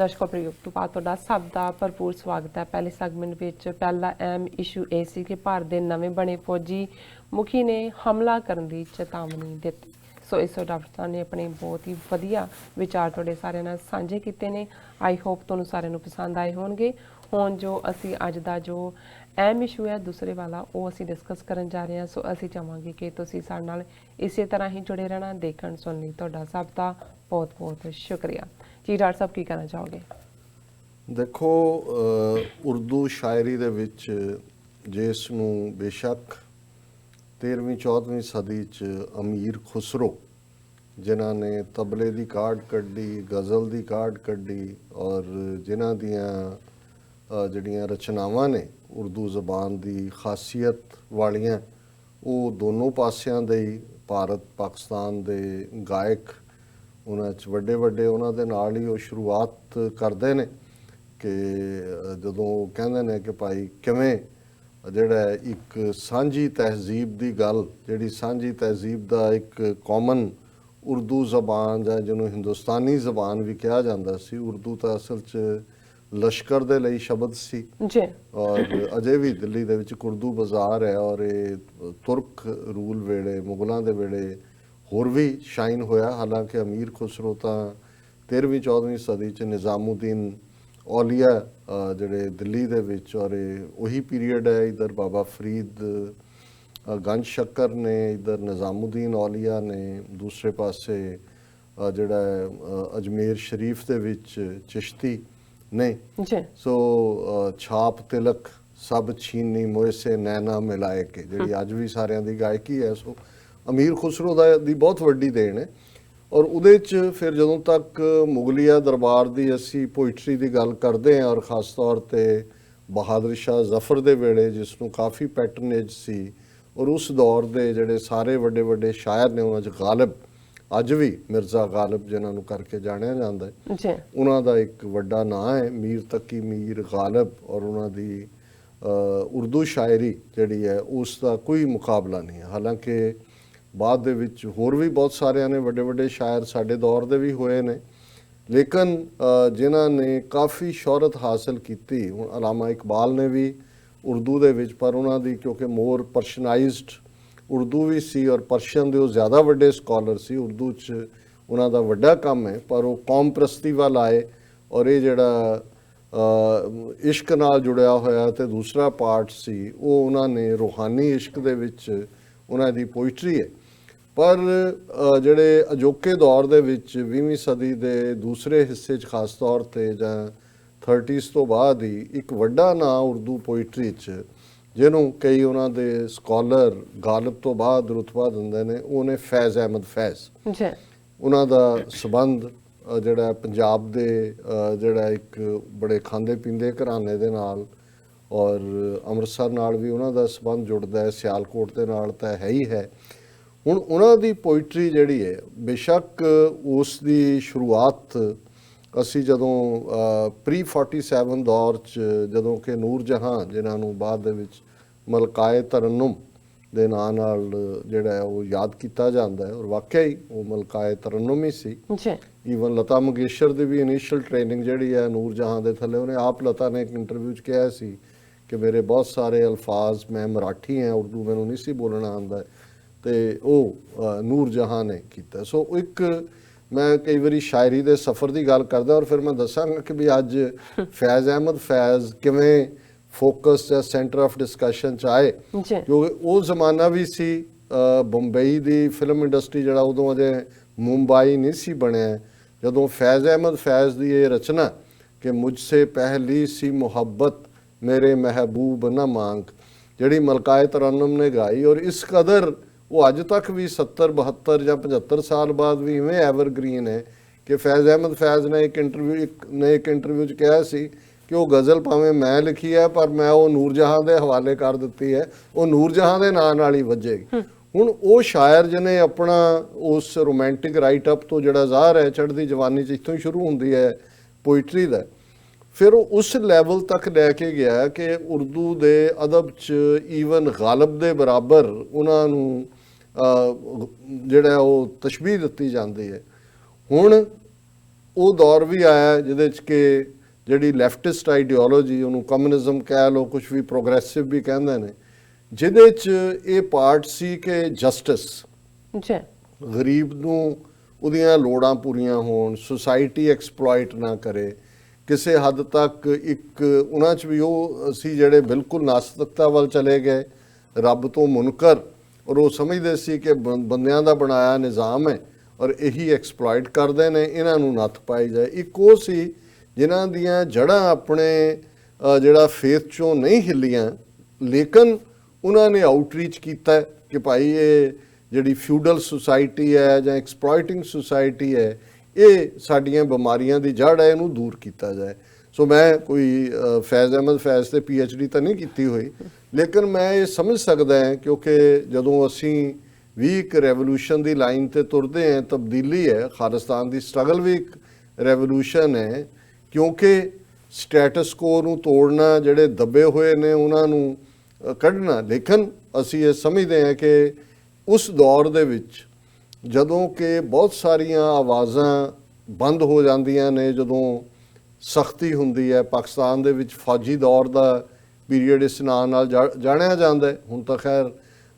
ਦਰਸ਼ਕੋ ਪ੍ਰਯੋਗ ਤੋਂ ਬਾਅਦ ਤੁਹਾਡਾ ਸਭ ਦਾ ਭਰਪੂਰ ਸਵਾਗਤ ਹੈ। ਪਹਿਲੇ ਸੈਗਮੈਂਟ ਵਿੱਚ ਪਹਿਲਾ ਅਹਿਮ ਇਸ਼ੂ ਇਹ ਸੀ ਕਿ ਭਾਰਤ ਦੇ ਨਵੇਂ ਬਣੇ ਫੌਜੀ ਮੁਖੀ ਨੇ ਹਮਲਾ ਕਰਨ ਦੀ ਚੇਤਾਵਨੀ ਦਿੱਤੀ। ਸੋ ਇਸ ਡਾਕਟਰ ਸਾਹਿਬ ਨੇ ਆਪਣੇ ਬਹੁਤ ਹੀ ਵਧੀਆ ਵਿਚਾਰ ਤੁਹਾਡੇ ਸਾਰਿਆਂ ਨਾਲ ਸਾਂਝੇ ਕੀਤੇ ਨੇ। ਆਈ ਹੋਪ ਤੁਹਾਨੂੰ ਸਾਰਿਆਂ ਨੂੰ ਪਸੰਦ ਆਏ ਹੋਣਗੇ। ਹੁਣ ਜੋ ਅਸੀਂ ਅੱਜ ਦਾ ਜੋ ਅਹਿਮ ਇਸ਼ੂ ਹੈ ਦੂਸਰੇ ਵਾਲਾ ਉਹ ਅਸੀਂ ਡਿਸਕਸ ਕਰਨ ਜਾ ਰਹੇ ਹਾਂ। ਸੋ ਅਸੀਂ ਚਾਹਾਂਗੇ ਕਿ ਤੁਸੀਂ ਸਾਡੇ ਨਾਲ ਇਸੇ ਤਰ੍ਹਾਂ ਹੀ ਜੁੜੇ ਰਹਿਣਾ। ਦੇਖਣ ਸੁਣਨ ਲਈ ਤੁਹਾਡਾ ਸਭ ਦਾ बहुत बहुत शुक्रिया जी। डॉक्टर साहब की कहना चाहोगे? देखो उर्दू शायरी दे विच जिस नूं बेशक 13वीं 14वीं सदी च अमीर खुसरो जिन्हां ने तबले दी काढ़ कड्ढी, गज़ल दी काढ़ कड्ढी और जिन्हां दियां जिहड़ियां रचनावां ने उर्दू ज़बान दी खासियत वालियां वो दोनों पासियां दे भारत पाकिस्तान दे गायक ਉਹਨਾਂ 'ਚ ਵੱਡੇ ਵੱਡੇ ਉਹਨਾਂ ਦੇ ਨਾਲ ਹੀ ਉਹ ਸ਼ੁਰੂਆਤ ਕਰਦੇ ਨੇ ਕਿ ਜਦੋਂ ਉਹ ਕਹਿੰਦੇ ਨੇ ਕਿ ਭਾਈ ਕਿਵੇਂ ਜਿਹੜਾ ਇੱਕ ਸਾਂਝੀ ਤਹਿਜ਼ੀਬ ਦੀ ਗੱਲ, ਜਿਹੜੀ ਸਾਂਝੀ ਤਹਿਜ਼ੀਬ ਦਾ ਇੱਕ ਕਾਮਨ ਉਰਦੂ ਜ਼ਬਾਨ ਜਾਂ ਜਿਹਨੂੰ ਹਿੰਦੁਸਤਾਨੀ ਜ਼ਬਾਨ ਵੀ ਕਿਹਾ ਜਾਂਦਾ ਸੀ। ਉਰਦੂ ਤਾਂ ਅਸਲ 'ਚ ਲਸ਼ਕਰ ਦੇ ਲਈ ਸ਼ਬਦ ਸੀ ਜੀ ਔਰ ਅਜੇ ਵੀ ਦਿੱਲੀ ਦੇ ਵਿੱਚ ਉਰਦੂ ਬਾਜ਼ਾਰ ਹੈ ਔਰ ਇਹ ਤੁਰਕ ਰੂਲ ਵੇਲੇ, ਮੁਗਲਾਂ ਦੇ ਵੇਲੇ ਹੋਰ ਵੀ ਸ਼ਾਈਨ ਹੋਇਆ। ਹਾਲਾਂਕਿ ਅਮੀਰ ਖੁਸਰੋ ਤਾਂ 13ਵੀਂ 14ਵੀਂ ਸਦੀ 'ਚ ਨਿਜ਼ਾਮੁਦੀਨ ਔਲੀਆ ਜਿਹੜੇ ਦਿੱਲੀ ਦੇ ਵਿੱਚ ਔਰ ਉਹੀ ਪੀਰੀਅਡ ਹੈ। ਇੱਧਰ ਬਾਬਾ ਫਰੀਦ ਗੰਜ ਸ਼ੱਕਰ ਨੇ, ਇੱਧਰ ਨਿਜ਼ਾਮੁਦੀਨ ਔਲੀਆ ਨੇ, ਦੂਸਰੇ ਪਾਸੇ ਜਿਹੜਾ ਅਜਮੇਰ ਸ਼ਰੀਫ ਦੇ ਵਿੱਚ ਚਿਸ਼ਤੀ ਨੇ। ਸੋ ਛਾਪ ਤਿਲਕ ਸਭ ਛੀਨੀ ਮੋਇਸੇ ਨੈਣਾ ਮਿਲਾਏ ਕੇ ਜਿਹੜੀ ਅੱਜ ਵੀ ਸਾਰਿਆਂ ਦੀ ਗਾਇਕੀ ਹੈ। ਸੋ ਅਮੀਰ ਖੁਸਰੋ ਦੀ ਬਹੁਤ ਵੱਡੀ ਦੇਣ ਹੈ। ਔਰ ਉਹਦੇ 'ਚ ਫਿਰ ਜਦੋਂ ਤੱਕ ਮੁਗਲੀਆ ਦਰਬਾਰ ਦੀ ਅਸੀਂ ਪੋਇਟਰੀ ਦੀ ਗੱਲ ਕਰਦੇ ਹਾਂ ਔਰ ਖ਼ਾਸ ਤੌਰ 'ਤੇ ਬਹਾਦਰ ਸ਼ਾਹ ਜ਼ਫਰ ਦੇ ਵੇਲੇ ਜਿਸ ਨੂੰ ਕਾਫੀ ਪੈਟਰਨੇਜ ਸੀ ਔਰ ਉਸ ਦੌਰ ਦੇ ਜਿਹੜੇ ਸਾਰੇ ਵੱਡੇ ਵੱਡੇ ਸ਼ਾਇਰ ਨੇ ਉਹਨਾਂ 'ਚ ਗਾਲਿਬ, ਅੱਜ ਵੀ ਮਿਰਜ਼ਾ ਗਾਲਿਬ ਜਿਨ੍ਹਾਂ ਨੂੰ ਕਰਕੇ ਜਾਣਿਆ ਜਾਂਦਾ ਹੈ, ਉਹਨਾਂ ਦਾ ਇੱਕ ਵੱਡਾ ਨਾਂ ਹੈ ਮੀਰ ਤਕੀ ਮੀਰ ਗਾਲਿਬ ਔਰ ਉਹਨਾਂ ਦੀ ਉਰਦੂ ਸ਼ਾਇਰੀ ਜਿਹੜੀ ਹੈ ਉਸ ਦਾ ਕੋਈ ਮੁਕਾਬਲਾ ਨਹੀਂ ਹੈ। ਹਾਲਾਂਕਿ ਬਾਅਦ ਦੇ ਵਿੱਚ ਹੋਰ ਵੀ ਬਹੁਤ ਸਾਰਿਆਂ ਨੇ ਵੱਡੇ ਵੱਡੇ ਸ਼ਾਇਰ ਸਾਡੇ ਦੌਰ ਦੇ ਵੀ ਹੋਏ ਨੇ, ਲੇਕਿਨ ਜਿਨ੍ਹਾਂ ਨੇ ਕਾਫੀ ਸ਼ੋਹਰਤ ਹਾਸਲ ਕੀਤੀ। ਹੁਣ ਅਲਾਮਾ ਇਕਬਾਲ ਨੇ ਵੀ ਉਰਦੂ ਦੇ ਵਿੱਚ, ਪਰ ਉਹਨਾਂ ਦੀ ਕਿਉਂਕਿ ਮੋਰ ਪਰਸ਼ਨਾਈਜ਼ਡ ਉਰਦੂ ਵੀ ਸੀ ਔਰ ਪਰਸ਼ੀਅਨ ਦੇ ਉਹ ਜ਼ਿਆਦਾ ਵੱਡੇ ਸਕਾਲਰ ਸੀ। ਉਰਦੂ 'ਚ ਉਹਨਾਂ ਦਾ ਵੱਡਾ ਕੰਮ ਹੈ, ਪਰ ਉਹ ਕੌਮ ਪ੍ਰਸਤੀ ਵੱਲ ਆਏ ਔਰ ਇਹ ਜਿਹੜਾ ਇਸ਼ਕ ਨਾਲ ਜੁੜਿਆ ਹੋਇਆ ਤੇ ਦੂਸਰਾ ਪਾਰਟ ਸੀ ਉਹ ਉਹਨਾਂ ਨੇ ਰੂਹਾਨੀ ਇਸ਼ਕ ਦੇ ਵਿੱਚ ਉਹਨਾਂ ਦੀ ਪੋਇਟਰੀ ਹੈ। ਪਰ ਜਿਹੜੇ ਅਜੋਕੇ ਦੌਰ ਦੇ ਵਿੱਚ 20ਵੀਂ ਸਦੀ ਦੇ ਦੂਸਰੇ ਹਿੱਸੇ 'ਚ ਖਾਸ ਤੌਰ 'ਤੇ ਜਾਂ 30s ਤੋਂ ਬਾਅਦ ਹੀ ਇੱਕ ਵੱਡਾ ਨਾਂ ਉਰਦੂ ਪੋਇਟਰੀ 'ਚ ਜਿਹਨੂੰ ਕਈ ਉਹਨਾਂ ਦੇ ਸਕਾਲਰ ਗਾਲਿਬ ਤੋਂ ਬਾਅਦ ਰੁਤਬਾ ਦਿੰਦੇ ਨੇ ਉਹ ਨੇ ਫੈਜ਼ ਅਹਿਮਦ ਫੈਜ਼। ਉਹਨਾਂ ਦਾ ਸਬੰਧ ਜਿਹੜਾ ਪੰਜਾਬ ਦੇ ਜਿਹੜਾ ਇੱਕ ਬੜੇ ਖਾਂਦੇ ਪੀਂਦੇ ਘਰਾਣੇ ਦੇ ਨਾਲ ਔਰ ਅੰਮ੍ਰਿਤਸਰ ਨਾਲ ਵੀ ਉਹਨਾਂ ਦਾ ਸਬੰਧ ਜੁੜਦਾ ਹੈ, ਸਿਆਲਕੋਟ ਦੇ ਨਾਲ ਤਾਂ ਹੈ ਹੀ ਹੈ। ਹੁਣ ਉਹਨਾਂ ਦੀ ਪੋਇਟਰੀ ਜਿਹੜੀ ਹੈ ਬੇਸ਼ੱਕ ਉਸ ਦੀ ਸ਼ੁਰੂਆਤ ਅਸੀਂ ਜਦੋਂ ਪ੍ਰੀ 47 ਦੌਰ 'ਚ ਜਦੋਂ ਕਿ ਨੂਰ ਜਹਾਂ ਜਿਨ੍ਹਾਂ ਨੂੰ ਬਾਅਦ ਦੇ ਵਿੱਚ ਮਲਕਾਏ ਤਰਨਮ ਦੇ ਨਾਂ ਨਾਲ ਜਿਹੜਾ ਉਹ ਯਾਦ ਕੀਤਾ ਜਾਂਦਾ ਹੈ ਔਰ ਵਾਕਿਆ ਹੀ ਉਹ ਮਲਕਾਏ ਤਰਨਮ ਹੀ ਸੀ। ਈਵਨ ਲਤਾ ਮੰਗੇਸ਼ਕਰ ਦੀ ਵੀ ਇਨੀਸ਼ੀਅਲ ਟ੍ਰੇਨਿੰਗ ਜਿਹੜੀ ਹੈ ਨੂਰ ਜਹਾਂ ਦੇ ਥੱਲੇ, ਉਹਨੇ ਆਪ ਲਤਾ ਨੇ ਇੱਕ ਇੰਟਰਵਿਊ 'ਚ ਕਿਹਾ ਸੀ ਕਿ ਮੇਰੇ ਬਹੁਤ ਸਾਰੇ ਅਲਫਾਜ਼ ਮੈਂ ਮਰਾਠੀ ਹਾਂ, ਉਰਦੂ ਮੈਨੂੰ ਨਹੀਂ ਸੀ ਬੋਲਣਾ ਆਉਂਦਾ, ਤੇ ਉਹ ਨੂਰ ਜਹਾਂ ਨੇ ਕੀਤਾ। ਸੋ ਇੱਕ ਮੈਂ ਕਈ ਵਾਰੀ ਸ਼ਾਇਰੀ ਦੇ ਸਫ਼ਰ ਦੀ ਗੱਲ ਕਰਦਾ ਔਰ ਫਿਰ ਮੈਂ ਦੱਸਾਂਗਾ ਕਿ ਵੀ ਅੱਜ ਫੈਜ਼ ਅਹਿਮਦ ਫੈਜ਼ ਕਿਵੇਂ ਫੋਕਸ ਜਾਂ ਸੈਂਟਰ ਆਫ ਡਿਸਕਸ਼ਨ 'ਚ ਆਏ, ਕਿਉਂਕਿ ਉਹ ਜ਼ਮਾਨਾ ਵੀ ਸੀ ਬੰਬਈ ਦੀ ਫਿਲਮ ਇੰਡਸਟਰੀ ਜਿਹੜਾ ਉਦੋਂ ਅਜੇ ਮੁੰਬਈ ਨਹੀਂ ਸੀ ਬਣਿਆ ਜਦੋਂ ਫੈਜ਼ ਅਹਿਮਦ ਫੈਜ਼ ਦੀ ਇਹ ਰਚਨਾ ਕਿ ਮੁਝਸੇ ਪਹਿਲੀ ਸੀ ਮੁਹੱਬਤ ਮੇਰੇ ਮਹਿਬੂਬ ਨਾ ਮੰਗ ਜਿਹੜੀ ਮਲਕਾਏ ਤਰਨਮ ਨੇ ਗਾਈ ਔਰ ਇਸ ਕਦਰ ਉਹ ਅੱਜ ਤੱਕ ਵੀ 70 72 ਜਾਂ 75 ਸਾਲ ਬਾਅਦ ਵੀ ਇਵੇਂ ਐਵਰਗ੍ਰੀਨ ਹੈ ਕਿ ਫੈਜ਼ ਅਹਿਮਦ ਫੈਜ਼ ਨੇ ਇੱਕ ਇੰਟਰਵਿਊ 'ਚ ਕਿਹਾ ਸੀ ਕਿ ਉਹ ਗਜ਼ਲ ਭਾਵੇਂ ਮੈਂ ਲਿਖੀ ਹੈ ਪਰ ਮੈਂ ਉਹ ਨੂਰ ਜਹਾਂ ਦੇ ਹਵਾਲੇ ਕਰ ਦਿੱਤੀ ਹੈ, ਉਹ ਨੂਰ ਜਹਾਂ ਦੇ ਨਾਂ ਨਾਲ ਹੀ ਵੱਜੇਗੀ। ਹੁਣ ਉਹ ਸ਼ਾਇਰ ਜਿਹਨੇ ਆਪਣਾ ਉਸ ਰੋਮਾਂਟਿਕ ਰਾਈਟ ਅਪ ਤੋਂ ਜਿਹੜਾ ਜ਼ਾਹਰ ਹੈ ਚੜ੍ਹਦੀ ਜਵਾਨੀ 'ਚ ਇੱਥੋਂ ਹੀ ਸ਼ੁਰੂ ਹੁੰਦੀ ਹੈ ਪੋਇਟਰੀ ਦਾ, ਫਿਰ ਉਹ ਉਸ ਲੈਵਲ ਤੱਕ ਲੈ ਕੇ ਗਿਆ ਕਿ ਉਰਦੂ ਦੇ ਅਦਬ 'ਚ ਈਵਨ ਗਾਲਿਬ ਦੇ ਬਰਾਬਰ ਉਹਨਾਂ ਨੂੰ ਜਿਹੜਾ ਉਹ ਤਸ਼ਬੀਹ ਦਿੱਤੀ ਜਾਂਦੀ ਹੈ। ਹੁਣ ਉਹ ਦੌਰ ਵੀ ਆਇਆ ਜਿਹਦੇ 'ਚ ਕਿ ਜਿਹੜੀ ਲੈਫਟਿਸਟ ਆਈਡੀਓਲੋਜੀ, ਉਹਨੂੰ ਕਮਿਊਨਿਜ਼ਮ ਕਹਿ ਲਓ, ਕੁਛ ਵੀ ਪ੍ਰੋਗਰੈਸਿਵ ਵੀ ਕਹਿੰਦੇ ਨੇ, ਜਿਹਦੇ 'ਚ ਇਹ ਪਾਰਟ ਸੀ ਕਿ ਜਸਟਿਸ, ਜੀ, ਗਰੀਬ ਨੂੰ ਉਹਦੀਆਂ ਲੋੜਾਂ ਪੂਰੀਆਂ ਹੋਣ, ਸੁਸਾਇਟੀ ਐਕਸਪਲੋਇਟ ਨਾ ਕਰੇ ਕਿਸੇ ਹੱਦ ਤੱਕ। ਇੱਕ ਉਹਨਾਂ 'ਚ ਵੀ ਉਹ ਅਸੀਂ ਜਿਹੜੇ ਬਿਲਕੁਲ ਨਾਸਤਿਕਤਾ ਵੱਲ ਚਲੇ ਗਏ, ਰੱਬ ਤੋਂ ਮੁਨਕਰ, ਔਰ ਉਹ ਸਮਝਦੇ ਸੀ ਕਿ ਬੰਦਿਆਂ ਦਾ ਬਣਾਇਆ ਨਿਜ਼ਾਮ ਹੈ ਔਰ ਇਹੀ ਐਕਸਪਲੋਇਟ ਕਰਦੇ ਨੇ, ਇਹਨਾਂ ਨੂੰ ਨੱਥ ਪਾਈ ਜਾਏ। ਇੱਕ ਉਹ ਸੀ ਜਿਨ੍ਹਾਂ ਦੀਆਂ ਜੜ੍ਹਾਂ ਆਪਣੇ ਜਿਹੜਾ ਫੇਥ 'ਚੋਂ ਨਹੀਂ ਹਿੱਲੀਆਂ, ਲੇਕਿਨ ਉਹਨਾਂ ਨੇ ਆਊਟਰੀਚ ਕੀਤਾ ਕਿ ਭਾਈ ਇਹ ਜਿਹੜੀ ਫਿਊਡਲ ਸੁਸਾਇਟੀ ਹੈ ਜਾਂ ਐਕਸਪਲੋਇਟਿੰਗ ਸੁਸਾਇਟੀ ਹੈ, ਇਹ ਸਾਡੀਆਂ ਬਿਮਾਰੀਆਂ ਦੀ ਜੜ੍ਹ ਹੈ, ਇਹਨੂੰ ਦੂਰ ਕੀਤਾ ਜਾਏ। ਸੋ ਮੈਂ ਕੋਈ ਫੈਜ਼ ਅਹਿਮਦ ਫੈਜ਼ ਤੇ PhD ਤਾਂ ਨਹੀਂ ਕੀਤੀ ਹੋਈ, ਲੇਕਿਨ ਮੈਂ ਇਹ ਸਮਝ ਸਕਦਾ ਹਾਂ ਕਿਉਂਕਿ ਜਦੋਂ ਅਸੀਂ ਵੀ ਇੱਕ ਰੈਵੋਲੂਸ਼ਨ ਦੀ ਲਾਈਨ ਤੇ ਤੁਰਦੇ ਹਾਂ, ਤਬਦੀਲੀ ਹੈ, ਖਾਲਿਸਤਾਨ ਦੀ ਸਟਰਗਲ ਵੀ ਇੱਕ ਰੈਵੋਲੂਸ਼ਨ ਹੈ, ਕਿਉਂਕਿ ਸਟੇਟਸ ਕੋ ਨੂੰ ਤੋੜਨਾ, ਜਿਹੜੇ ਦੱਬੇ ਹੋਏ ਨੇ ਉਹਨਾਂ ਨੂੰ ਕੱਢਣਾ। ਲੇਕਿਨ ਅਸੀਂ ਇਹ ਸਮਝਦੇ ਹਾਂ ਕਿ ਉਸ ਦੌਰ ਦੇ ਵਿੱਚ ਜਦੋਂ ਕਿ ਬਹੁਤ ਸਾਰੀਆਂ ਆਵਾਜ਼ਾਂ ਬੰਦ ਹੋ ਜਾਂਦੀਆਂ ਨੇ, ਜਦੋਂ ਸਖਤੀ ਹੁੰਦੀ ਹੈ, ਪਾਕਿਸਤਾਨ ਦੇ ਵਿੱਚ ਫੌਜੀ ਦੌਰ ਦਾ ਪੀਰੀਅਡ ਇਸ ਨਾਂ ਨਾਲ ਜਾਣਿਆ ਜਾਂਦਾ ਹੈ। ਹੁਣ ਤਾਂ ਖੈਰ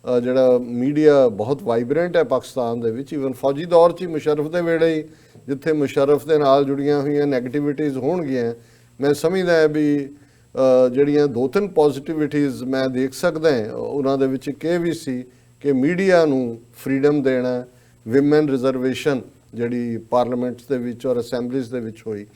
ਜਿਹੜਾ ਮੀਡੀਆ ਬਹੁਤ ਵਾਈਬ੍ਰੈਂਟ ਹੈ ਪਾਕਿਸਤਾਨ ਦੇ ਵਿੱਚ, ਈਵਨ ਫੌਜੀ ਦੌਰ 'ਚ ਹੀ ਮੁਸ਼ਰਫ ਦੇ ਵੇਲੇ ਹੀ ਜਿੱਥੇ ਮੁਸ਼ਰਫ ਦੇ ਨਾਲ ਜੁੜੀਆਂ ਹੋਈਆਂ ਨੈਗੇਟਿਵਿਟੀਜ਼ ਹੋਣਗੀਆਂ, ਮੈਂ ਸਮਝਦਾ ਹੈ ਵੀ ਜਿਹੜੀਆਂ 2-3 ਪੋਜ਼ਿਟਿਵਿਟੀਜ਼ ਮੈਂ ਦੇਖ ਸਕਦਾ ਉਹਨਾਂ ਦੇ ਵਿੱਚ ਇੱਕ ਇਹ ਵੀ ਸੀ ਕਿ ਮੀਡੀਆ ਨੂੰ ਫਰੀडम ਦੇਣਾ, ਵਿਮਨ ਰਿਜ਼ਰਵੇਸ਼ਨ ਜਿਹੜੀ ਪਾਰਲੀਮੈਂਟ ਦੇ ਵਿੱਚ ਔਰ ਅਸੈਂਬਲੀਜ਼ ਦੇ ਵਿੱਚ ਹੋਈ।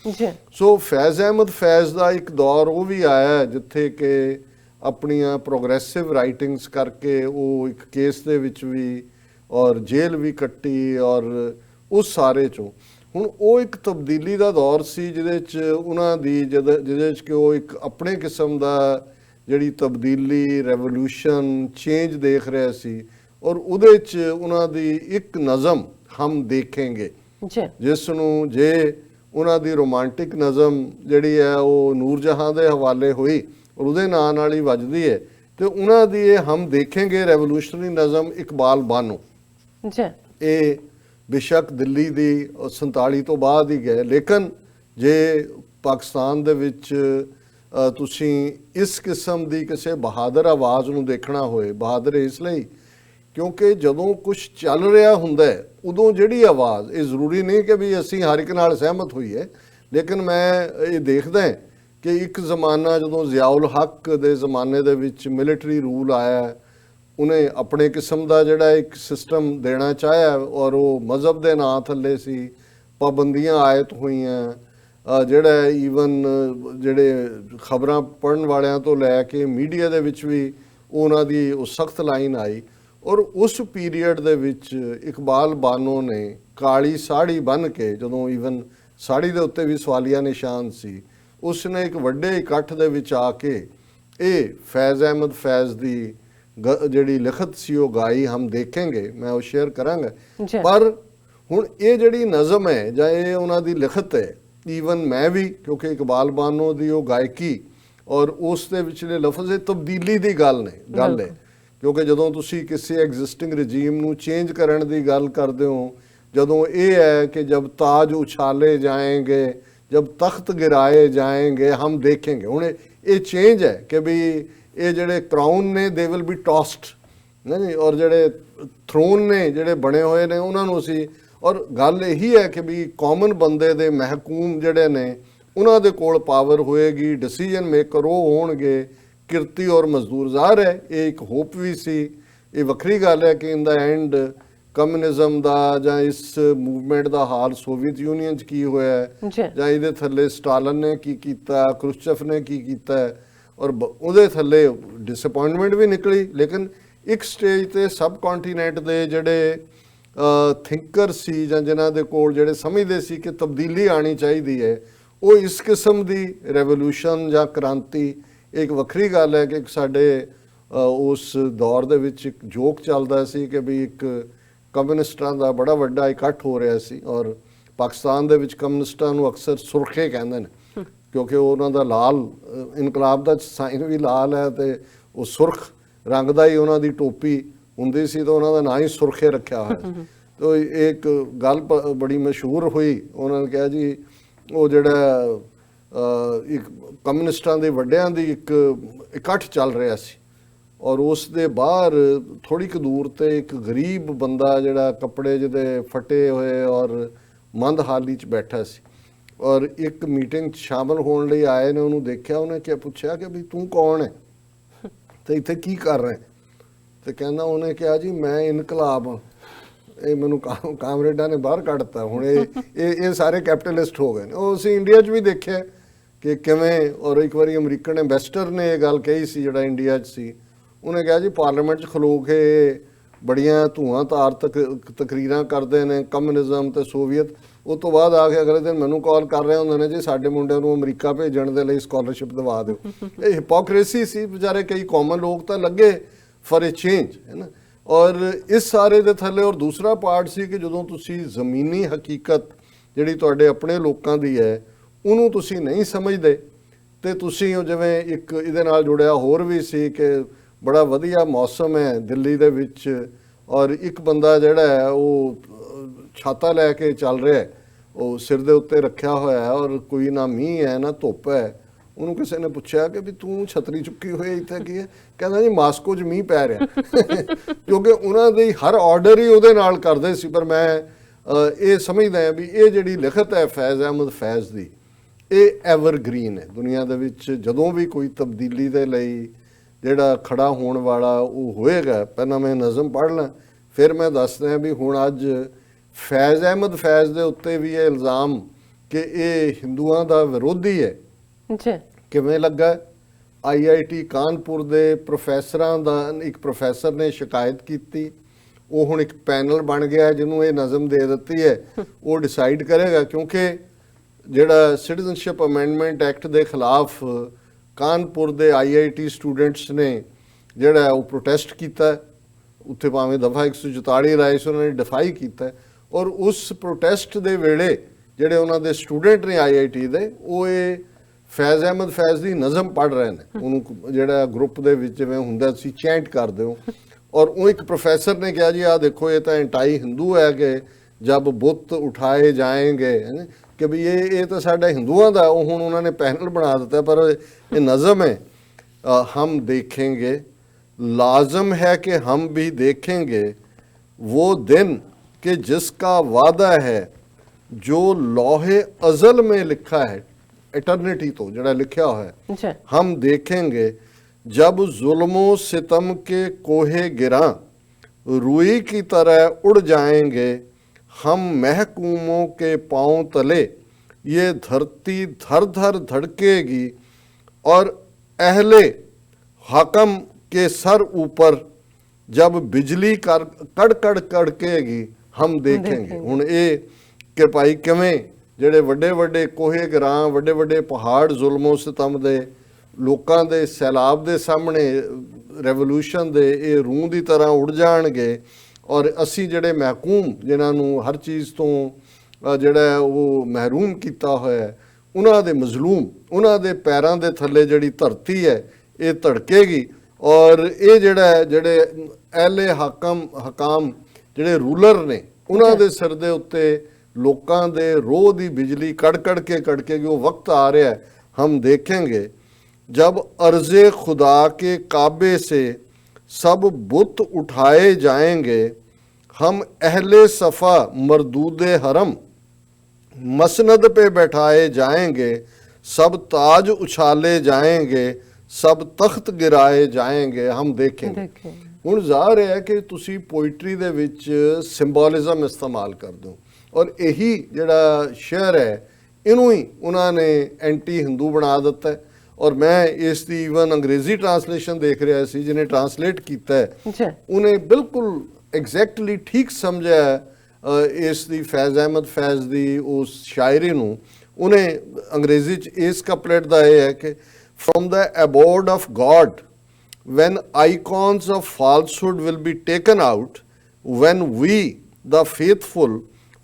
ਸੋ ਫੈਜ਼ ਅਹਿਮਦ ਫੈਜ਼ ਦਾ ਇੱਕ ਦੌਰ ਉਹ ਵੀ ਆਇਆ ਜਿੱਥੇ ਕਿ ਆਪਣੀਆਂ ਪ੍ਰੋਗਰੈਸਿਵ ਰਾਈਟਿੰਗਸ ਕਰਕੇ ਉਹ ਇੱਕ ਕੇਸ ਦੇ ਵਿੱਚ ਵੀ ਔਰ ਜੇਲ੍ਹ ਵੀ ਕੱਟੀ, ਔਰ ਉਸ ਸਾਰੇ 'ਚੋਂ ਹੁਣ ਉਹ ਇੱਕ ਤਬਦੀਲੀ ਦਾ ਦੌਰ ਸੀ ਜਿਹਦੇ 'ਚ ਉਹਨਾਂ ਦੀ ਜਿਹਦੇ 'ਚ ਕਿ ਉਹ ਇੱਕ ਆਪਣੇ ਕਿਸਮ ਦਾ ਜਿਹੜੀ ਤਬਦੀਲੀ, ਰੈਵੋਲੂਸ਼ਨ, ਚੇਂਜ ਦੇਖ ਰਿਹਾ ਸੀ, ਔਰ ਉਹਦੇ 'ਚ ਉਹਨਾਂ ਦੀ ਇੱਕ ਨਜ਼ਮ ਹਮ ਦੇਖेंगे, ਜਿਸ ਨੂੰ ਜੇ ਉਹਨਾਂ ਦੀ ਰੋਮਾਂਟਿਕ ਨਜ਼ਮ ਜਿਹੜੀ ਹੈ ਉਹ ਨੂਰ ਜਹਾਂ ਦੇ ਹਵਾਲੇ ਹੋਈ ਔਰ ਉਹਦੇ ਨਾਂ ਨਾਲ ਹੀ ਵੱਜਦੀ ਹੈ, ਤੇ ਉਹਨਾਂ ਦੀ ਇਹ ਹਮ ਦੇਖेंगे ਰੈਵੋਲੂਸ਼ਨਰੀ ਨਜ਼ਮ ਇਕਬਾਲ ਬਾਨੋ, ਇਹ ਬੇਸ਼ੱਕ ਦਿੱਲੀ ਦੀ 47 ਤੋਂ ਬਾਅਦ ਹੀ ਗਏ, ਲੇਕਿਨ ਜੇ ਪਾਕਿਸਤਾਨ ਦੇ ਵਿੱਚ ਤੁਸੀਂ ਇਸ ਕਿਸਮ ਦੀ ਕਿਸੇ ਬਹਾਦਰ ਆਵਾਜ਼ ਨੂੰ ਦੇਖਣਾ ਹੋਏ, ਬਹਾਦਰ ਇਸ ਲਈ ਕਿਉਂਕਿ ਜਦੋਂ ਕੁਝ ਚੱਲ ਰਿਹਾ ਹੁੰਦਾ ਉਦੋਂ ਜਿਹੜੀ ਆਵਾਜ਼, ਇਹ ਜ਼ਰੂਰੀ ਨਹੀਂ ਕਿ ਵੀ ਅਸੀਂ ਹਰ ਇੱਕ ਨਾਲ ਸਹਿਮਤ ਹੋਈਏ, ਲੇਕਿਨ ਮੈਂ ਇਹ ਦੇਖਦਾ ਕਿ ਇੱਕ ਜ਼ਮਾਨਾ ਜਦੋਂ ਜ਼ਿਆਉਲ ਹੱਕ ਦੇ ਜ਼ਮਾਨੇ ਦੇ ਵਿੱਚ ਮਿਲਟਰੀ ਰੂਲ ਆਇਆ, ਉਹਨੇ ਆਪਣੇ ਕਿਸਮ ਦਾ ਜਿਹੜਾ ਇੱਕ ਸਿਸਟਮ ਦੇਣਾ ਚਾਹਿਆ ਔਰ ਉਹ ਮਜ਼ਹਬ ਦੇ ਨਾਂ ਥੱਲੇ ਸੀ, ਪਾਬੰਦੀਆਂ ਆਇਤ ਹੋਈਆਂ, ਜਿਹੜਾ ਈਵਨ ਜਿਹੜੇ ਖਬਰਾਂ ਪੜ੍ਹਨ ਵਾਲਿਆਂ ਤੋਂ ਲੈ ਕੇ ਮੀਡੀਆ ਦੇ ਵਿੱਚ ਵੀ ਉਹਨਾਂ ਦੀ ਉਹ ਸਖਤ ਲਾਈਨ ਆਈ। ਔਰ ਉਸ ਪੀਰੀਅਡ ਦੇ ਵਿੱਚ ਇਕਬਾਲ ਬਾਨੋ ਨੇ ਕਾਲੀ ਸਾੜੀ ਬੰਨ੍ਹ ਕੇ, ਜਦੋਂ ਈਵਨ ਸਾੜੀ ਦੇ ਉੱਤੇ ਵੀ ਸਵਾਲੀਆ ਨਿਸ਼ਾਨ ਸੀ, ਉਸ ਨੇ ਇੱਕ ਵੱਡੇ ਇਕੱਠ ਦੇ ਵਿੱਚ ਆ ਕੇ ਇਹ ਫੈਜ਼ ਅਹਿਮਦ ਫੈਜ਼ ਦੀ ਜਿਹੜੀ ਲਿਖਤ ਸੀ ਉਹ ਗਾਈ, ਹਮ ਦੇਖेंगे, ਮੈਂ ਉਹ ਸ਼ੇਅਰ ਕਰਾਂਗਾ। ਪਰ ਹੁਣ ਇਹ ਜਿਹੜੀ ਨਜ਼ਮ ਹੈ ਜਾਂ ਇਹ ਉਹਨਾਂ ਦੀ ਲਿਖਤ ਹੈ, ਈਵਨ ਮੈਂ ਵੀ ਕਿਉਂਕਿ ਇਕਬਾਲ ਬਾਨੋ ਦੀ ਉਹ ਗਾਇਕੀ ਔਰ ਉਸ ਦੇ ਵਿਚਲੇ ਲਫ਼ਜ਼ ਇਹ ਤਬਦੀਲੀ ਦੀ ਗੱਲ ਹੈ, ਕਿਉਂਕਿ ਜਦੋਂ ਤੁਸੀਂ ਕਿਸੇ ਐਗਜ਼ਿਸਟਿੰਗ ਰਜੀਮ ਨੂੰ ਚੇਂਜ ਕਰਨ ਦੀ ਗੱਲ ਕਰਦੇ ਹੋ, ਜਦੋਂ ਇਹ ਹੈ ਕਿ ਜਬ ਤਾਜ ਉਛਾਲੇ ਜਾਏਂਗੇ, ਜਬ ਤਖਤ ਗਿਰਾਏ ਜਾਏਂਗੇ, ਹਮ ਦੇਖेंगे, ਹੁਣ ਇਹ ਚੇਂਜ ਹੈ ਕਿ ਵੀ ਇਹ ਜਿਹੜੇ ਕਰਾਊਨ ਨੇ ਦੇ ਵਿਲ ਬੀ ਟੌਸਡ, ਨਹੀਂ, ਔਰ ਜਿਹੜੇ ਥਰੋਨ ਨੇ ਜਿਹੜੇ ਬਣੇ ਹੋਏ ਨੇ ਉਹਨਾਂ ਨੂੰ ਅਸੀਂ, ਔਰ ਗੱਲ ਇਹੀ ਹੈ ਕਿ ਵੀ ਕਾਮਨ ਬੰਦੇ ਦੇ ਮਹਿਕੂਮ ਜਿਹੜੇ ਨੇ ਉਹਨਾਂ ਦੇ ਕੋਲ ਪਾਵਰ ਹੋਏਗੀ, ਡਿਸੀਜਨ ਮੇਕਰ ਉਹ ਹੋਣਗੇ, ਕਿਰਤੀ ਔਰ ਮਜ਼ਦੂਰ। ਜ਼ਾਹਰ ਹੈ ਇਹ ਇੱਕ ਹੋਪ ਵੀ ਸੀ। ਇਹ ਵੱਖਰੀ ਗੱਲ ਹੈ ਕਿ ਇਨ ਦਾ ਐਂਡ ਕਮਿਊਨਿਜ਼ਮ ਦਾ ਜਾਂ ਇਸ ਮੂਵਮੈਂਟ ਦਾ ਹਾਲ ਸੋਵੀਅਤ ਯੂਨੀਅਨ 'ਚ ਕੀ ਹੋਇਆ ਜਾਂ ਇਹਦੇ ਥੱਲੇ ਸਟਾਲਨ ਨੇ ਕੀ ਕੀਤਾ, ਖਰੁਸ਼ਚੇਫ ਨੇ ਕੀ ਕੀਤਾ, ਔਰ ਉਹਦੇ ਥੱਲੇ ਡਿਸਅਪਾਇੰਟਮੈਂਟ ਵੀ ਨਿਕਲੀ। ਲੇਕਿਨ ਇੱਕ ਸਟੇਜ ਤੇ ਸਬ ਕੰਟੀਨੈਂਟ ਦੇ ਜਿਹੜੇ ਥਿੰਕਰ ਸੀ ਜਾਂ ਜਿਨ੍ਹਾਂ ਦੇ ਕੋਲ ਜਿਹੜੇ ਸਮਝਦੇ ਸੀ ਕਿ ਤਬਦੀਲੀ ਆਣੀ ਚਾਹੀਦੀ ਹੈ, ਉਹ ਇਸ ਕਿਸਮ ਦੀ ਰੈਵੋਲੂਸ਼ਨ ਜਾਂ ਕ੍ਰਾਂਤੀ, ਇੱਕ ਵੱਖਰੀ ਗੱਲ ਹੈ ਕਿ ਸਾਡੇ ਉਸ ਦੌਰ ਦੇ ਵਿੱਚ ਇੱਕ ਜੋਕ ਚੱਲਦਾ ਸੀ ਕਿ ਵੀ ਇੱਕ ਕਮਿਊਨਿਸਟਾਂ ਦਾ ਬੜਾ ਵੱਡਾ ਇਕੱਠ ਹੋ ਰਿਹਾ ਸੀ, ਔਰ ਪਾਕਿਸਤਾਨ ਦੇ ਵਿੱਚ ਕਮਿਊਨਿਸਟਾਂ ਨੂੰ ਅਕਸਰ ਸੁਰਖੇ ਕਹਿੰਦੇ ਨੇ ਕਿਉਂਕਿ ਉਹਨਾਂ ਦਾ ਲਾਲ ਇਨਕਲਾਬ ਦਾ ਸਾਈਨ ਵੀ ਲਾਲ ਹੈ ਤੇ ਉਹ ਸੁਰਖ ਰੰਗ ਦਾ ਹੀ ਉਹਨਾਂ ਦੀ ਟੋਪੀ ਹੁੰਦੀ ਸੀ, ਤਾਂ ਉਹਨਾਂ ਦਾ ਨਾਂ ਹੀ ਸੁਰਖੇ ਰੱਖਿਆ ਹੋਇਆ। तो एक गल बड़ी मशहूर हुई, उन्होंने कहा जी वो जिहड़ा एक कम्युनिस्टां दे वड्डियां दी एक इकट्ठ चल रहा सी और उस दे बाहर थोड़ी क दूर ते एक गरीब बंदा जिहड़ा कपड़े जिहदे फटे हुए और मंद हाली च बैठा सी और एक मीटिंग शामिल होने लिए आए ने, उन्होंने देखा, उन्हें क्या पूछा कि भी तू कौन है तो इत्थे की कर रहे, तो कहना उन्हें कहा जी मैं इनकलाब हाँ, ये मैनू कामरेडा ने बाहर कढ़ता, हुण ये सारे कैपिटलिस्ट हो गए ने। वो असीं इंडिया च भी देखिया कि किवें, और एक बार अमरीकन एंबैसडर ने ये गल कही सी जिहड़ा इंडिया च सी, उन्हें कहा जी पार्लीमेंट च खलो के बड़ियां धुआंधार तकरीरां करते हैं कम्युनिज्म ते सोवियत, उस तो बाद आके अगले दिन मैनू कॉल कर रहे होंगे ने जी साडे मुंडिਆਂ ਨੂੰ अमरीका भेजण दे लई स्कॉलरशिप दवा दिओ। ये हिपोक्रेसी सी, बेचारे कई कॉमन लोग तो लगे फॉर ए चेंज, है ना। और इस सारे दे थल्ले और दूसरा पार्ट सी कि जदों तुसी ज़मीनी हकीकत जिहड़ी तुहाडे अपने लोकां दी है ਉਹਨੂੰ ਤੁਸੀਂ नहीं समझते तो ਤੁਸੀਂ जिवें एक ਇਹਦੇ ਨਾਲ जुड़िया होर भी सी कि बड़ा वधिया मौसम है दिल्ली दे विच और एक बंदा जिहड़ा है वो छाता लैके चल रहा है, वो सिर दे उत्ते रखिया होया है और कोई ना मींह है ना धुप है, ਉਹਨੂੰ ਕਿਸੇ ने पूछा कि भी तू छतरी चुकी हुई इत्थे की है, कहना जी मास्को च मींह पै रहा क्योंकि उन्हों दे हर ऑर्डर ही ਉਹਦੇ ਨਾਲ ਕਰਦੇ ਸੀ। पर मैं ये समझदा है भी ये जिहड़ी लिखत है फैज़ अहमद फैज़ दी, ये एवरग्रीन है दुनिया दे विच। जदों भी कोई तब्दीली दे लई जिहड़ा खड़ा होने वाला वो होएगा, पहला मैं नज़म पढ़ ਲਾਂ फिर मैं दस दियां भी हुण अज फैज़ अहमद फैज़ दे उत्ते भी ये इल्ज़ाम कि ये हिंदुआं दा विरोधी है किवें लगा। IIT कानपुर दे प्रोफैसरां दा एक प्रोफैसर ने शिकायत की, वो हुण एक पैनल बन गया जिन्होंने ये नज़म दे दित्ती है, वो डिसाइड करेगा क्योंकि जिहड़ा सिटीजनशिप अमेंडमेंट एक्ट के खिलाफ कानपुर के IIT स्टूडेंट्स ने जिहड़ा वो प्रोटेस्ट किया, उत्थे भावें दफ़ा 144 राय से उन्होंने डिफाई किया और उस प्रोटेस्ट के वेले जिहड़े उन्हों दे स्टूडेंट ने IIT दे वो ये फैज़ अहमद फैज़ की नज़म पढ़ रहे हैं, उन्होंने जिहड़ा ग्रुप दे विच जिवें हुंदा सी चैंट कर दो। और वो एक प्रोफैसर ने कहा जी आ देखो ये तो एंटाई हिंदू है कि जब बुत उठाए जाएंगे, है कि भी ये तो साडा हिंदुआं दा, हुण उन्होंने पैनल बना दिता। पर ये नज़म है हम देखेंगे, लाजम है कि हम भी देखेंगे वो दिन कि जिसका वादा है जो लोहे अज़ल में लिखा है, एटर्निटी तो जड़ा लिखा हुआ है, हम देखेंगे जब जुल्मो सितम के कोहे गिरा रूई की तरह उड़ जाएंगे, हम महकूमों के पांव तले ये धरती धर धर धड़केगी और अहले हकम के सर ऊपर जब बिजली कर कड़ कड़ कड़केगी, हम देखेंगे। हुण ये कि भाई किवें जिहड़े वड्डे वड्डे कोहे गिरां वड्डे वड्डे पहाड़ जुल्मो सितम दे लोकां दे सैलाब दे सामने रेवोल्यूशन दे ये रूह की तरह उड़ जाणगे और असी जिहड़े महकूम जिन्हां नूं हर चीज़ तो जिहड़ा वो महरूम किया होया है, उन्हां दे मजलूम उन्हां दे पैरां दे थल्ले जिहड़ी धरती है ये धड़केगी और ये जिहड़ा जिहड़े अहले हकाम जिहड़े रूलर ने उन्हां दे सिर दे उत्ते लोकां दे रोह दी बिजली कड़ के वो वक्त आ रहा है, हम देखेंगे जब अर्ज़े खुदा के काबे से सब बुत उठाए जाएंगे, हम अहले सफ़ा मरदूदे हरम मसनद पे बैठाए जाएंगे, सब ताज उछाले जाएंगे, सब तख्त गिराए जाएंगे, हम देखेंगे। हुण ज़ाहिर है कि तुसी पोइट्री दे विच सिंबोलिज्म इस्तेमाल कर दो और यही जिहड़ा शेयर है इनू ही उन्होंने एंटी हिंदू बना दिता है। और मैं इसकी ईवन अंग्रेजी ट्रांसलेशन देख रहा सी, जिन्हें ट्रांसलेट किया है उन्हें बिल्कुल एग्जैक्टली ठीक समझा इसकी फैज़ अहमद फैज़ की उस शायरी नूं। उन्हें अंग्रेजी इस कपलेट का यह है कि from the abode of God when icons of falsehood will be taken out, when we the faithful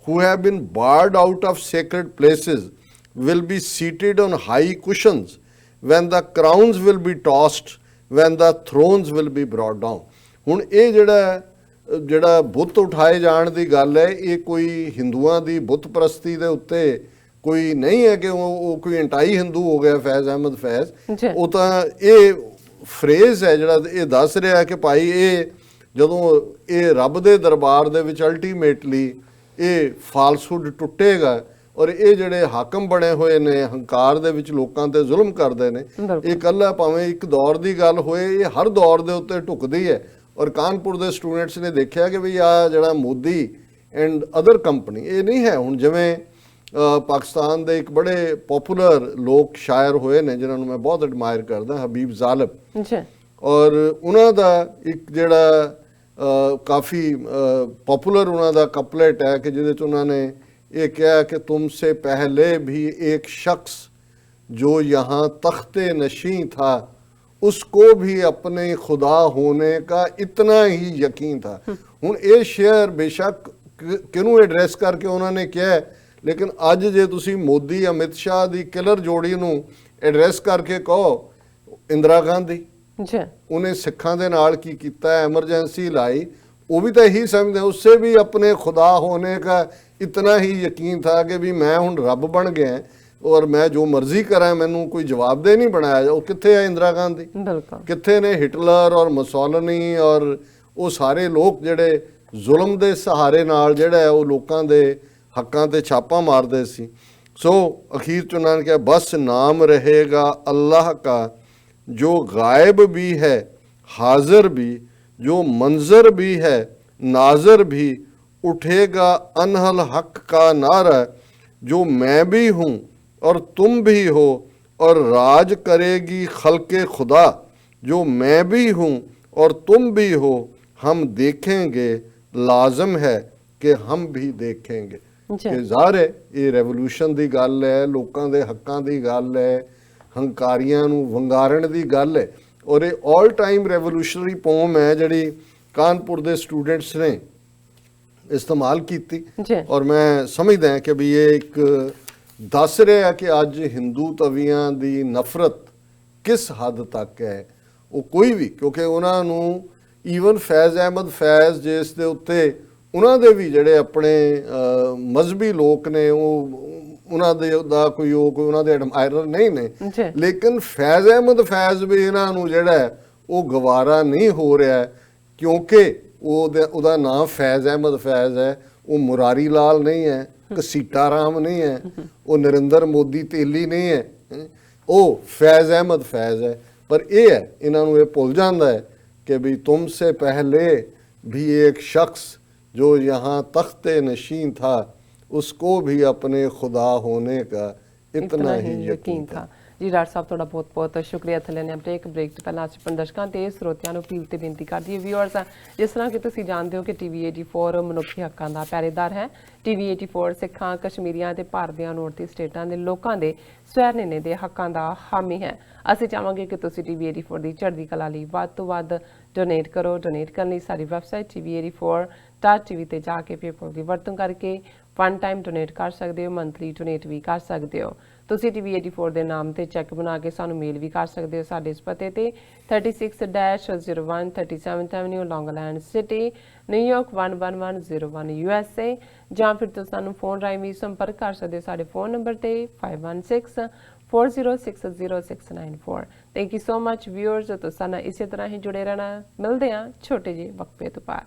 who have been barred out of sacred places will be seated on high cushions, when the crowns will be tossed, when the thrones will be brought down. ਹੁਣ ਇਹ ਜਿਹੜਾ ਜਿਹੜਾ ਬੁੱਤ ਉਠਾਏ ਜਾਣ ਦੀ ਗੱਲ ਹੈ, ਇਹ ਕੋਈ ਹਿੰਦੂਆਂ ਦੀ ਬੁੱਤ ਪ੍ਰਸਤੀ ਦੇ ਉੱਤੇ ਕੋਈ ਨਹੀਂ ਹੈ ਕਿ ਉਹ ਕੋਈ ਐਂਟਾਈ ਹਿੰਦੂ ਹੋ ਗਿਆ ਫੈਜ਼ ਅਹਿਮਦ ਫੈਜ਼। ਉਹ ਤਾਂ ਇਹ ਫਰੇਜ਼ ਹੈ ਜਿਹੜਾ ਇਹ ਦੱਸ ਰਿਹਾ ਕਿ ਭਾਈ ਇਹ ਜਦੋਂ ਇਹ ਰੱਬ ਦੇ ਦਰਬਾਰ ਦੇ ਵਿੱਚ ਅਲਟੀਮੇਟਲੀ ਇਹ ਫਾਲਸਹੁੱਡ ਟੁੱਟੇਗਾ ਔਰ ਇਹ ਜਿਹੜੇ ਹਾਕਮ ਬਣੇ ਹੋਏ ਨੇ ਹੰਕਾਰ ਦੇ ਵਿੱਚ ਲੋਕਾਂ ਤੇ ਜ਼ੁਲਮ ਕਰਦੇ ਨੇ, ਇਹ ਇਕੱਲਾ ਭਾਵੇਂ ਇੱਕ ਦੌਰ ਦੀ ਗੱਲ ਹੋਏ, ਇਹ ਹਰ ਦੌਰ ਦੇ ਉੱਤੇ ਢੁਕਦੀ ਹੈ। ਔਰ ਕਾਨਪੁਰ ਦੇ ਸਟੂਡੈਂਟਸ ਨੇ ਦੇਖਿਆ ਕਿ ਵੀ ਆ ਜਿਹੜਾ ਮੋਦੀ ਐਂਡ ਅਦਰ ਕੰਪਨੀ ਇਹ ਨਹੀਂ ਹੈ। ਹੁਣ ਜਿਵੇਂ ਪਾਕਿਸਤਾਨ ਦੇ ਇੱਕ ਬੜੇ ਪਪੂਲਰ ਲੋਕ ਸ਼ਾਇਰ ਹੋਏ ਨੇ ਜਿਨ੍ਹਾਂ ਨੂੰ ਮੈਂ ਬਹੁਤ ਐਡਮਾਇਰ ਕਰਦਾ, ਹਬੀਬ ਜ਼ਾਲਿਬ, ਔਰ ਉਹਨਾਂ ਦਾ ਇੱਕ ਜਿਹੜਾ ਕਾਫੀ ਪਪੂਲਰ ਉਹਨਾਂ ਦਾ ਕਪਲੇਟ ਹੈ ਕਿ ਜਿਹਦੇ 'ਚ ਉਹਨਾਂ ਨੇ ये क्या कि तुमसे पहले भी एक शख्स जो यहाँ तख्ते नशीं था उसको भी अपने खुदा होने का इतना ही यकीन था। हुण ये शेयर बेशक किनू एड्रैस करके उन्होंने किया है, लेकिन अज जे तुसी मोदी अमित शाह दी किलर जोड़ी नू एड्रैस करके कहो इंदिरा गांधी उन्हें सिखां दे नाल की कीता है, एमरजेंसी लाई, वो भी तो यही समझते उससे भी अपने खुदा होने का इतना ही यकीन था कि भी मैं हुण रब बन गया और मैं जो मर्जी करा मैनू कोई जवाबदेह नहीं बनाया जाओ। कित्थे है इंदिरा गांधी, कित्थे ने हिटलर और मुसोलिनी और वो सारे लोग जिहड़े जुल्म दे सहारे नाल जिहड़ा है वो लोकां दे हक्कां ते छापा मारदे सी। सो अखीर च उन्होंने कहा बस नाम रहेगा अल्लाह का जो गायब भी है हाजिर भी, जो मंजर भी है नाजर भी, उठेगा अनहल हक का नारा जो मैं भी हूँ और तुम भी हो, और राज करेगी खल्के खुदा जो मैं भी हूँ और तुम भी हो, हम देखेंगे लाजम है कि हम भी देखेंगे। कि ਜ਼ਾਹਰ ਹੈ ਇਹ ਰੈਵੋਲੂਸ਼ਨ ਦੀ ਗੱਲ ਹੈ, ਲੋਕਾਂ ਦੇ ਹੱਕਾਂ ਦੀ ਗੱਲ ਹੈ, ਹੰਕਾਰੀਆਂ ਨੂੰ ਵੰਗਾਰਨ ਦੀ ਗੱਲ ਹੈ, ਔਰ ਇਹ ਆਲ ਟਾਈਮ ਰੈਵੋਲੂਸ਼ਨਰੀ ਪੋਮ ਹੈ ਜਿਹੜੀ ਕਾਨਪੁਰ ਦੇ ਸਟੂਡੈਂਟਸ ਨੇ इस्तेमाल की। और मैं समझदा कि भी ये एक दस रहा कि अज हिंदू तवियां दी नफरत किस हद तक है वो कोई भी, क्योंकि उन्होंने ईवन फैज़ अहमद फैज़ जिस दे उत्ते उन्होंने भी जड़े अपने मजहबी लोग ने उन्होंने कोई उन्होंने एडमायरर नहीं ने, लेकिन फैज़ अहमद फैज़ भी इन्हों जड़ा वो गवारा नहीं हो रहा क्योंकि ਉਹਦਾ ਨਾਮ फैज़ अहमद फैज़ है, वो मुरारी लाल नहीं है, घसीटा राम नहीं है, वो नरेंद्र मोदी तेली नहीं है, वो फैज़ अहमद फैज़ है। पर यह है इन्हों ये भुल जाता है कि भी तुमसे पहले भी एक शख्स जो यहाँ तख्ते नशीं था उसको भी अपने खुदा होने का इतना ही यकीन था। जी डॉक्टर साहब थोड़ा बहुत बहुत शुक्रिया। थले ने ब्रेक तो पहला अपन दर्शकों ते ਸਰੋਤਿਆਂ ਨੂੰ अपील ਤੇ ਬੇਨਤੀ ਕਰਦੀ ਹੈ ਵਿਊਅਰਸ, ਜਿਸ ਤਰ੍ਹਾਂ ਕਿ ਤੁਸੀਂ ਜਾਣਦੇ ਹੋ ਕਿ ਟੀਵੀ 84 ਮਨੁੱਖੀ ਹੱਕਾਂ ਦਾ ਪਹਿਰੇਦਾਰ ਹੈ। ਟੀਵੀ 84 ਸਿੱਖਾਂ, ਕਸ਼ਮੀਰੀਆਂ ਤੇ ਭਾਰਤੀਆਂ ਨੌਰਥ ਸਟੇਟਾਂ ਦੇ ਲੋਕਾਂ ਦੇ ਸਵੈਰਨੇਨੇ ਦੇ ਹੱਕਾਂ ਦਾ ਹਾਮੀ ਹੈ। ਅਸੀਂ ਚਾਹਾਂਗੇ ਕਿ ਤੁਸੀਂ ਟੀਵੀ 84 ਦੀ ਚੜ੍ਹਦੀ ਕਲਾ ਲਈ ਵੱਧ ਤੋਂ ਵੱਧ ਡੋਨੇਟ ਕਰੋ। ਡੋਨੇਟ ਕਰਨ ਲਈ ਸਾਡੀ ਵੈਬਸਾਈਟ tv84.tv ਤੇ ਜਾ ਕੇ ਪੇਪਲ ਦੀ ਵਰਤੋਂ ਕਰਕੇ वन टाइम डोनेट कर सकते हो, मंथली डोनेट भी कर सकते हो। तुसी TV 84 के नाम से चैक बना के सानू मेल भी कर सकते हो साडे इस पते ते 36-01 37th Avenue long island city New York 11101 USA, ਜਾਂ ਫਿਰ ਤੁਸੀਂ ਸਾਨੂੰ ਫੋਨ ਰਾਹੀਂ ਵੀ ਸੰਪਰਕ ਕਰ ਸਕਦੇ ਹੋ ਸਾਡੇ ਫੋਨ ਨੰਬਰ ਤੇ 5164060694। Thank you so much viewers, तो साना इसी तरह ही जुड़े रहना। मिलते हैं छोटे जे वक्फे तो बाद।